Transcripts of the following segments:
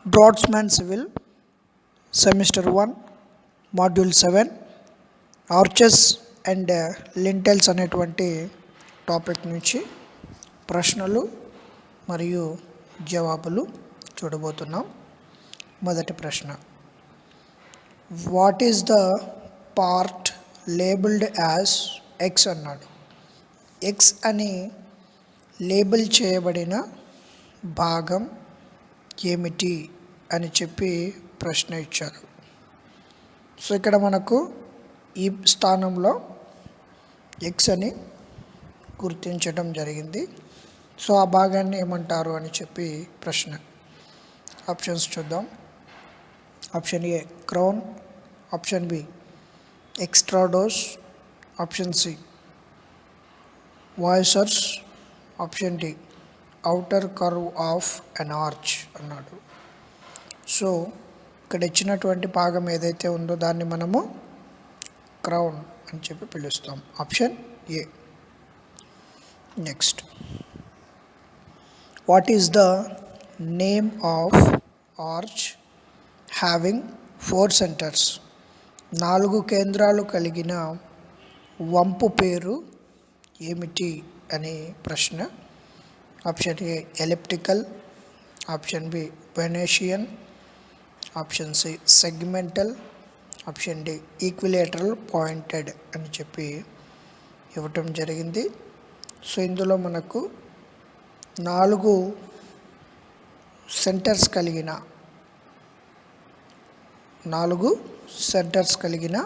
డ్రాట్స్‌మ్యాన్ civil semester 1 module 7 arches and lintels అనేటువంటి topic నుంచి ప్రశ్నలు మరియు జవాబులు చూడబోతున్నాం. మొదటి ప్రశ్న, what is the part labelled as X అన్నాడు. ఎక్స్ అని లేబుల్ చేయబడిన భాగం ఏమిటి అని చెప్పి ప్రశ్న ఇచ్చారు. సో ఇక్కడ మనకు ఈ స్థానంలో ఎక్స్ అని గుర్తించడం జరిగింది. సో ఆ భాగాన్ని ఏమంటారు అని చెప్పి ప్రశ్న. ఆప్షన్స్ చూద్దాం. Option A crown, option B extrados, option C voussoirs, option D outer curve of an arch అన్నాడు. సో ఇక్కడ ఇచ్చినటువంటి భాగం ఏదైతే ఉందో దాన్ని మనము క్రౌన్ అని చెప్పి పిలుస్తాం. Option A. Next, what is the name of arch having 4 centres? 4 కేంద్రాలు కలిగిన వంపు పేరు ఏమిటి అని ప్రశ్న. Option A elliptical, option B Venetian, option C segmental, option D equilateral pointed అని చెప్పి ఇవ్వటం జరిగింది. సో ఇందులో మనకు 4 సెంటర్స్ కలిగిన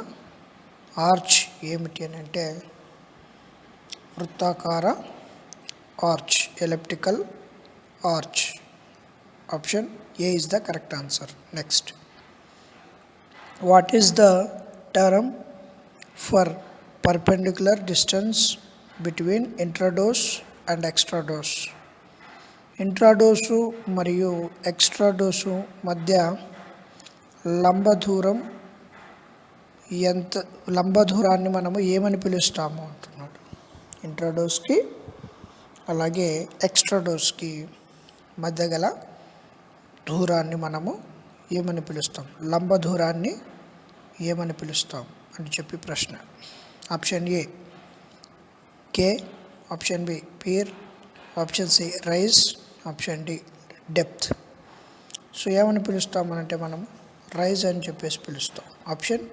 ఆర్చ్ ఏమిటి అని అంటే వృత్తాకార arch, elliptical arch. Option A is the correct answer. Next, what is the term for perpendicular distance between intrados and extrados? ఇంట్రాడోసు మరియు ఎక్స్ట్రాడోసు మధ్య లంబదూరాన్ని మనము ఏమని పిలుస్తాము అంటున్నాడు. ఇంట్రాడోస్కి అలాగే ఎక్స్ట్రాడోస్కి మధ్య గల దూరాన్ని మనము ఏమని పిలుస్తాం, లంబ దూరాన్ని ఏమని పిలుస్తాం అని చెప్పి ప్రశ్న. Option A key, option B pier, option C rise, option D depth. So ఏమని పిలుస్తామనంటే మనం రైజ్ అని చెప్పేసి పిలుస్తాం. Option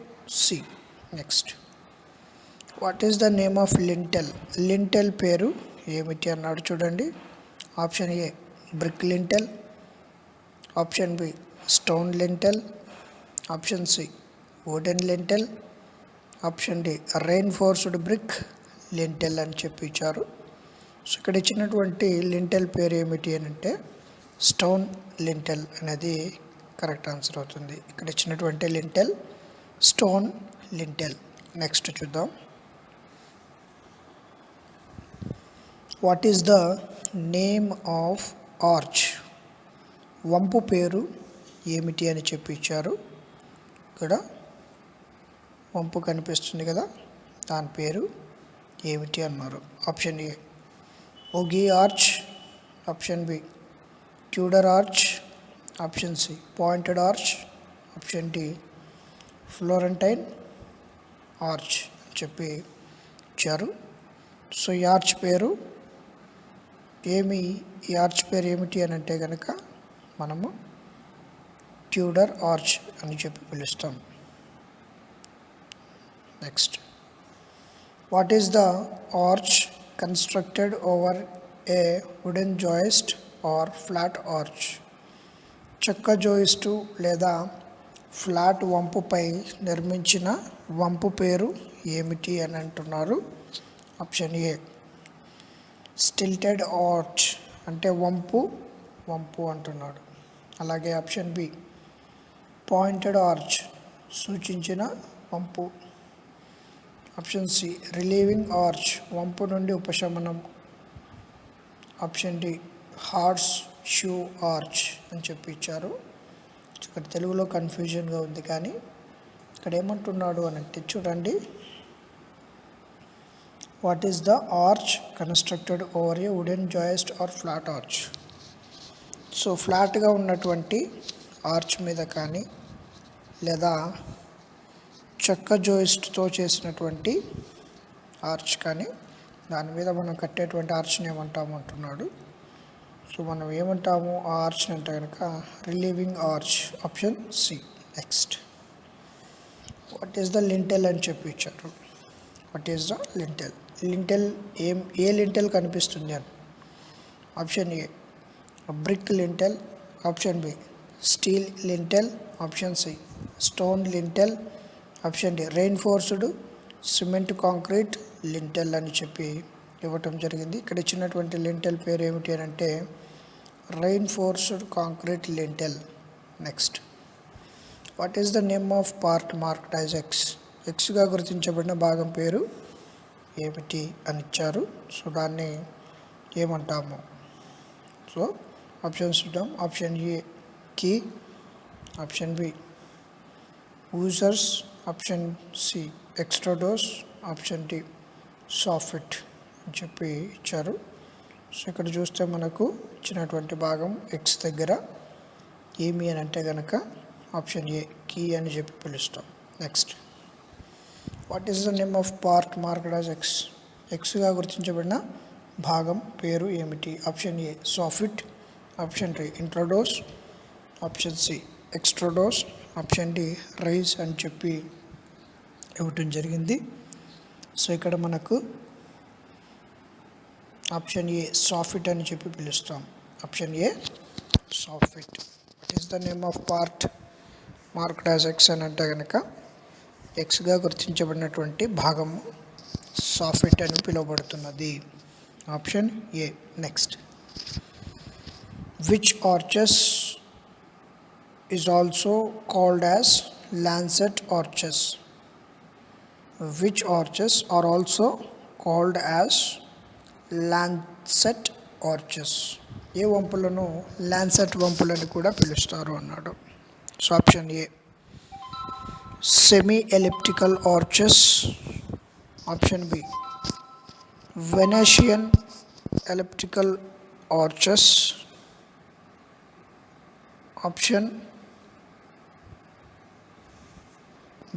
C. Next, what is the name of lintel? Lintel పేరు ఏమిటి అన్నాడు చూడండి. Option A brick lintel, option B stone lintel, option C wooden lintel, option D reinforced brick lintel అని చెప్పి ఇచ్చారు. సో ఇక్కడ ఇచ్చినటువంటి లింటెల్ పేరు ఏమిటి అని అంటే స్టోన్ లింటెల్ అనేది కరెక్ట్ ఆన్సర్ అవుతుంది. ఇక్కడ ఇచ్చినటువంటి లింటెల్ స్టోన్ లింటెల్. నెక్స్ట్ చూద్దాం. What is the name of arch? వంపు పేరు ఏమిటి అని చెప్పి ఇచ్చారు. ఇక్కడ వంపు కనిపిస్తుంది కదా, దాని పేరు ఏమిటి అన్నారు. Option A ogee arch, option B Tudor arch, option C pointed arch, option D Florentine arch అని చెప్పి ఇచ్చారు. సో ఈ ఆర్చ్ పేరు ఏమిటి అని అంటే కనుక మనము ట్యూడర్ ఆర్చ్ అని చెప్పి పిలుస్తాం. Next, what is the arch constructed over a wooden joist or flat arch? చెక్క జోయిస్టు లేదా ఫ్లాట్ వంపుపై నిర్మించిన వంపు పేరు ఏమిటి అని అంటున్నారు. ఆప్షన్ ఏ స్టిల్టెడ్ ఆర్చ్ అంటే వంపు అంటున్నాడు. అలాగే ఆప్షన్ బి పాయింటెడ్ ఆర్చ్ సూచించిన వంపు, ఆప్షన్ సి రిలీవింగ్ ఆర్చ్ వంపు నుండి ఉపశమనం, option D horseshoe arch అని చెప్పి ఇచ్చారు. ఇక్కడ తెలుగులో కన్ఫ్యూజన్గా ఉంది కానీ ఇక్కడ ఏమంటున్నాడు అని అంటే చూడండి. What is the arch constructed over a wooden joist or flat arch? So ఫ్లాట్గా ఉన్నటువంటి ఆర్చ్ మీద కానీ లేదా చెక్క జోయిస్ట్తో చేసినటువంటి ఆర్చ్ కానీ దాని మీద మనం కట్టేటువంటి ఆర్చ్ని ఏమంటాము అంటున్నాడు. సో మనం ఏమంటాము ఆ ఆర్చ్ని అంటే కనుక relieving arch, option C. Next, what is the lintel అని చెప్పి ఇచ్చారు. What is the lintel? Lintel ఏ లింటెల్ కనిపిస్తుంది అని. Option A brick lintel, option B steel lintel, option C stone lintel, option D reinforced cement concrete lintel అని చెప్పి ఇవ్వటం జరిగింది. ఇక్కడ ఇచ్చినటువంటి లింటెల్ పేరు ఏమిటి అని అంటే reinforced concrete lintel. Next, what is the name of part marked as X? ఎక్స్గా గుర్తించబడిన భాగం పేరు ఏమిటి అని ఇచ్చారు. సో దాన్ని ఏమంటాము? సో ఆప్షన్స్ చూద్దాం. Option A key, option B users, option C extrados, option D soffit అని చెప్పి ఇచ్చారు. సో ఇక్కడ చూస్తే మనకు ఇచ్చినటువంటి భాగం ఎక్స్ దగ్గర ఏమి అని అంటే కనుక ఆప్షన్ ఏ కీ అని చెప్పి పిలుస్తాం. Next, what is the name of part marked as X? ఎక్స్గా గుర్తించబడిన భాగం పేరు ఏమిటి? Option A soffit, option D intrados, option C extrados, option D rise అని చెప్పి ఇవ్వటం జరిగింది. సో ఇక్కడ మనకు ఆప్షన్ ఏ సాఫిట్ అని చెప్పి పిలుస్తాం. Option A soffit. What is the name of part marked as X అని అంటే కనుక ఎక్స్గా గుర్తించబడినటువంటి భాగము సాఫిట్ అని పిలువబడుతున్నది. Option A. Next, which arches is also called as lancet arches? Which arches are also called as lancet arches? ఏ వంపులను లాన్సెట్ వంపులని కూడా పిలుస్తారు అన్నాడు. So option A semi elliptical arches, option B Venetian elliptical arches, option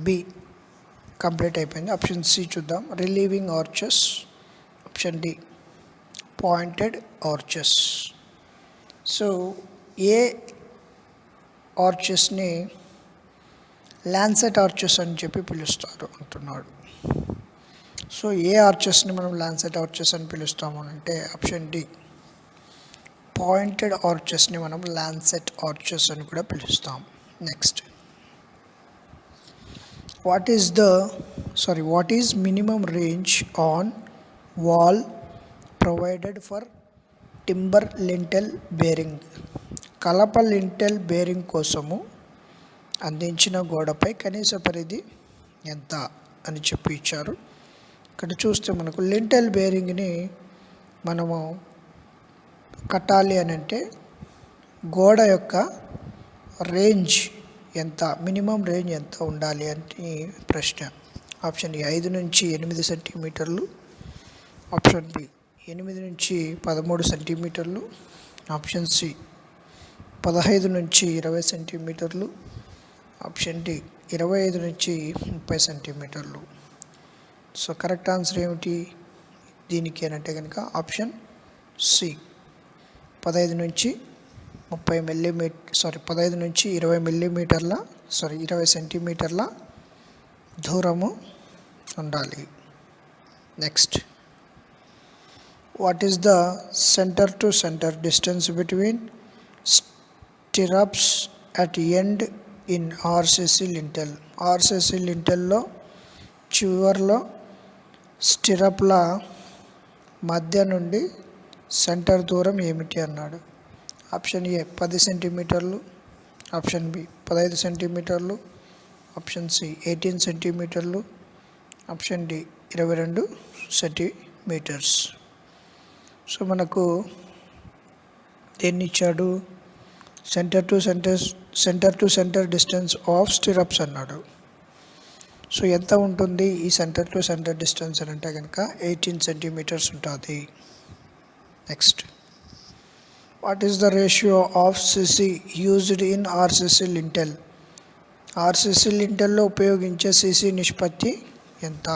B complete అయిపోయింది. Option C చూద్దాం, relieving arches, option D pointed arches. So ఏ ఆర్చెస్ని లాన్సెట్ ఆర్చెస్ అని చెప్పి పిలుస్తారు అంటున్నాడు. సో ఏ ఆర్చెస్ని మనం లాన్సెట్ ఆర్చెస్ అని పిలుస్తాము అంటే ఆప్షన్ డి పాయింటెడ్ ఆర్చెస్ని మనం లాన్సెట్ ఆర్చెస్ అని కూడా పిలుస్తాం. Next, what is minimum range on wall provided for timber lintel bearing? కలప లింటెల్ బేరింగ్ కోసము అందించిన గోడపై కనీస పరిధి ఎంత అని చెప్పి ఇచ్చారు. ఇక్కడ చూస్తే మనకు లింటెల్ బేరింగ్ని మనము కట్టాలి అని అంటే గోడ యొక్క రేంజ్ ఎంత, మినిమం రేంజ్ ఎంత ఉండాలి అని ప్రశ్న. ఆప్షన్ ఏ 5 నుంచి 8 సెంటీమీటర్లు, ఆప్షన్ బి 8 నుంచి 13 సెంటీమీటర్లు, ఆప్షన్ సి 15 నుంచి 20 సెంటీమీటర్లు, ఆప్షన్ డి 25 నుంచి 30 సెంటీమీటర్లు. సో కరెక్ట్ ఆన్సర్ ఏమిటి దీనికి అని అంటే కనుక ఆప్షన్ సి 15 నుంచి 20 మిల్లీమీటర్ల 20 సెంటీమీటర్ల దూరము ఉండాలి. Next, what is the centre to centre distance between stirrups at end in RCC lintel? RCC లింటెల్లో చివర్లో స్టిరప్ల మధ్య నుండి సెంటర్ దూరం ఏమిటి అన్నాడు. ఆప్షన్ ఏ 10 సెంటీమీటర్లు, ఆప్షన్ బి 15 సెంటీమీటర్లు, ఆప్షన్ సి 18 సెంటీమీటర్లు, ఆప్షన్ డి 22 సెంటీమీటర్స్. సో మనకు దేన్ని ఇచ్చాడు? Centre to centre distance of stirrups అన్నాడు. సో ఎంత ఉంటుంది ఈ సెంటర్ టు సెంటర్ డిస్టెన్స్ అని అంటే కనుక 18 సెంటీమీటర్స్ ఉంటుంది. Next, what is the ratio of CC used in RCC lintel? RCC లింటెల్లో ఉపయోగించే సిసి నిష్పత్తి ఎంత?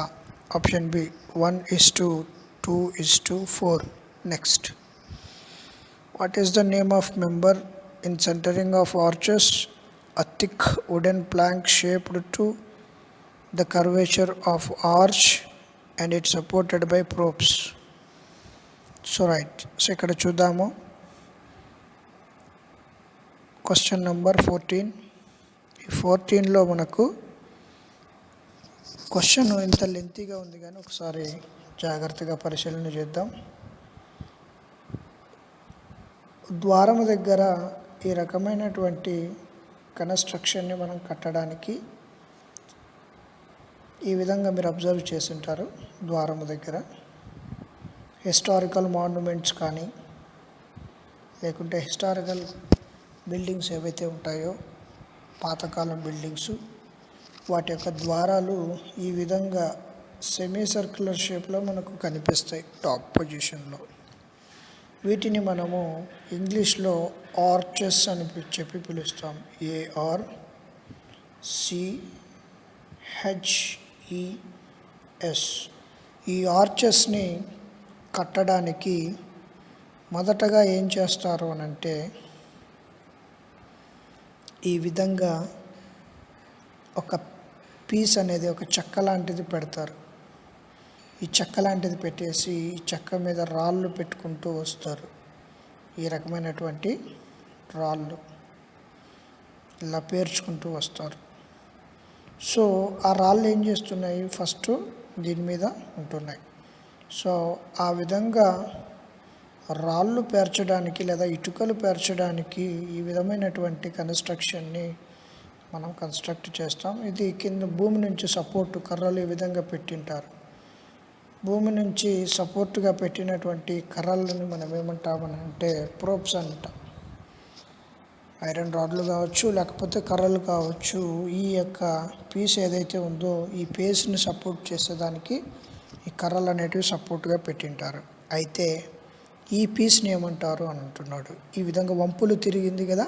Option B 1:2:4. Next, what is the name of member in centring of arches? A thick wooden plank shaped to the curvature of arch and it's supported by props. So right, so ikkada chuddamo question number 14. ఈ 14లో మనకు question ఇంత లెంతీగా ఉంది కానీ ఒకసారి జాగ్రత్తగా పరిశీలన చేద్దాం. ద్వారము దగ్గర ఈ రకమైనటువంటి కన్స్ట్రక్షన్ని మనం కట్టడానికి ఈ విధంగా మీరు అబ్జర్వ్ చేసి ఉంటారు. ద్వారము దగ్గర హిస్టారికల్ మాన్యుమెంట్స్ కానీ లేకుంటే హిస్టారికల్ బిల్డింగ్స్ ఏవైతే ఉంటాయో పాతకాలం బిల్డింగ్స్, వాటి యొక్క ద్వారాలు ఈ విధంగా సెమీ సర్క్యులర్ షేప్లో మనకు కనిపిస్తాయి టాప్ పొజిషన్లో. వీటిని మనము ఇంగ్లీష్లో ఆర్చెస్ అని చెప్పి పిలుస్తాం. ARCHES. ఈ ఆర్చెస్ని కట్టడానికి మొదటగా ఏం చేస్తారు అని అంటే ఈ విధంగా ఒక పీస్ అనేది, ఒక చెక్క లాంటిది పెడతారు. ఈ చెక్క లాంటిది పెట్టేసి ఈ చెక్క మీద రాళ్ళు పెట్టుకుంటూ వస్తారు. ఈ రకమైనటువంటి రాళ్ళు ఇలా పేర్చుకుంటూ వస్తారు. సో ఆ రాళ్ళు ఏం చేస్తున్నాయి, ఫస్ట్ దీని మీద ఉంటున్నాయి. సో ఆ విధంగా రాళ్ళు పేర్చడానికి లేదా ఇటుకలు పేర్చడానికి ఈ విధమైనటువంటి కన్స్ట్రక్షన్ని మనం కన్స్ట్రక్ట్ చేస్తాం. ఇది కింద భూమి నుంచి సపోర్టు కర్రలు ఈ విధంగా పెట్టింటారు. భూమి నుంచి సపోర్టుగా పెట్టినటువంటి కర్రలను మనం ఏమంటామని అంటే ప్రోప్స్ అంటాం. ఐరన్ రాడ్లు కావచ్చు, లేకపోతే కర్రలు కావచ్చు. ఈ యొక్క పీస్ ఏదైతే ఉందో ఈ పీస్ని సపోర్ట్ చేసేదానికి ఈ కర్రలు అనేటివి సపోర్ట్గా పెట్టింటారు. అయితే ఈ పీస్ని ఏమంటారు అని అంటున్నాడు. ఈ విధంగా వంపులు తిరిగింది కదా,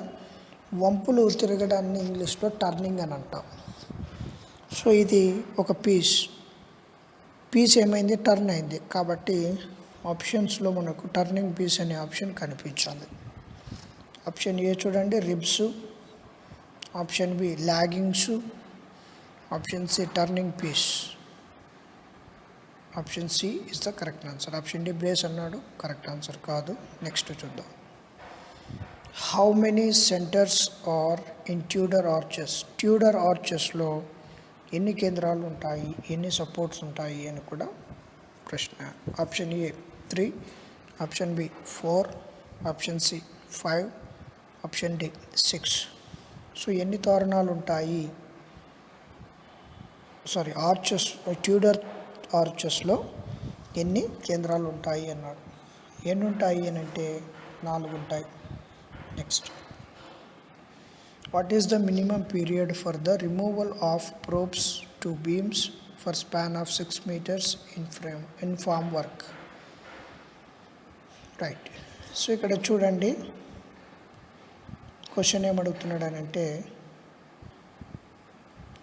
వంపులు తిరగడాన్ని ఇంగ్లీష్లో టర్నింగ్ అని అంటాం. సో ఇది ఒక పీస్ ఏమైంది, టర్న్ అయింది. కాబట్టి ఆప్షన్స్లో మనకు టర్నింగ్ పీస్ అనే ఆప్షన్ కనిపించాలి. ఆప్షన్ ఏ చూడండి, ribs. Option B laggings. Option C turning piece. Option C is the correct answer. Option D brace అన్నాడు, కరెక్ట్ ఆన్సర్ కాదు. నెక్స్ట్ చూద్దాం. How many centres are in Tudor arches? Tudor ఆర్చెస్లో ఎన్ని కేంద్రాలు ఉంటాయి, ఎన్ని సపోర్ట్స్ ఉంటాయి అని కూడా ప్రశ్న. Option A 3, option B 4, option C 5, option D 6. So ఎన్ని తోరణాలు ఉంటాయి, ఆర్చెస్, ట్యూడర్ ఆర్చెస్లో ఎన్ని కేంద్రాలు ఉంటాయి అన్నాడు. ఎన్ని ఉంటాయి అని అంటే 4 ఉంటాయి. Next, what is the minimum period for the removal of props to beams for span of 6 meters in formwork? Right. So ఇక్కడ చూడండి క్వశ్చన్ ఏమడుగుతున్నాడు అని అంటే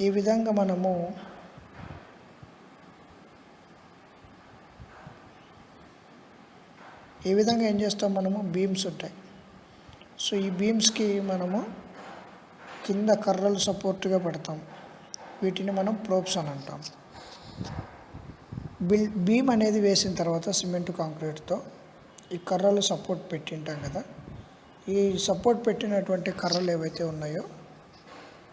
ఈ విధంగా మనము ఈ విధంగా ఏం చేస్తాం, మనము బీమ్స్ ఉంటాయి. సో ఈ బీమ్స్కి మనము కింద కర్రలు సపోర్ట్గా పెడతాం. వీటిని మనం ప్రోప్స్ అని అంటాం. బీమ్ అనేది వేసిన తర్వాత సిమెంట్ కాంక్రీట్తో ఈ కర్రలు సపోర్ట్ పెట్టింటాం కదా, ఈ సపోర్ట్ పెట్టినటువంటి కర్రలు ఏవైతే ఉన్నాయో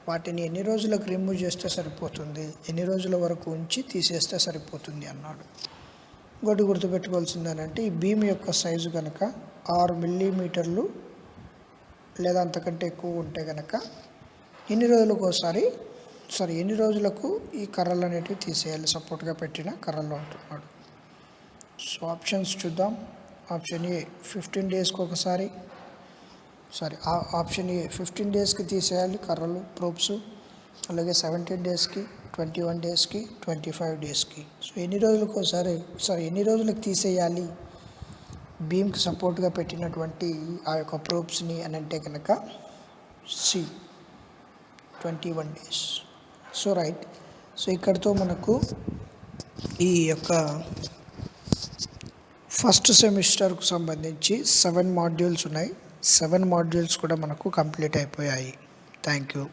వాటిని ఎన్ని రోజులకు రిమూవ్ చేస్తే సరిపోతుంది, ఎన్ని రోజుల వరకు ఉంచి తీసేస్తే సరిపోతుంది అన్నాడు. ఇంకోటి గుర్తుపెట్టుకోవాల్సిందేనంటే ఈ బీమ్ యొక్క సైజు కనుక 6 millimeters లేదా అంతకంటే ఎక్కువ ఉంటే కనుక ఎన్ని రోజులకు ఈ కర్రలు అనేటివి తీసేయాలి, సపోర్ట్గా పెట్టిన కర్రలు అంటున్నాడు. సో ఆప్షన్స్ చూద్దాం. ఆప్షన్ ఏ 15 daysకి ఒకసారి, ఆప్షన్ ఏ 15 daysకి తీసేయాలి కర్రలు ప్రోప్స్, అలాగే 17 daysకి, 21 daysకి, 25 daysకి. సో ఎన్ని రోజులకు తీసేయాలి బీమ్కి సపోర్ట్గా పెట్టినటువంటి ఆ యొక్క ప్రోబ్స్ని అని అంటే కనుక C 21 days. So right. So ఇక్కడితో మనకు ఈ యొక్క ఫస్ట్ సెమిస్టర్కు సంబంధించి 7 మాడ్యూల్స్ ఉన్నాయి. 7 మాడ్యూల్స్ కూడా మనకు కంప్లీట్ అయిపోయాయి. Thank you.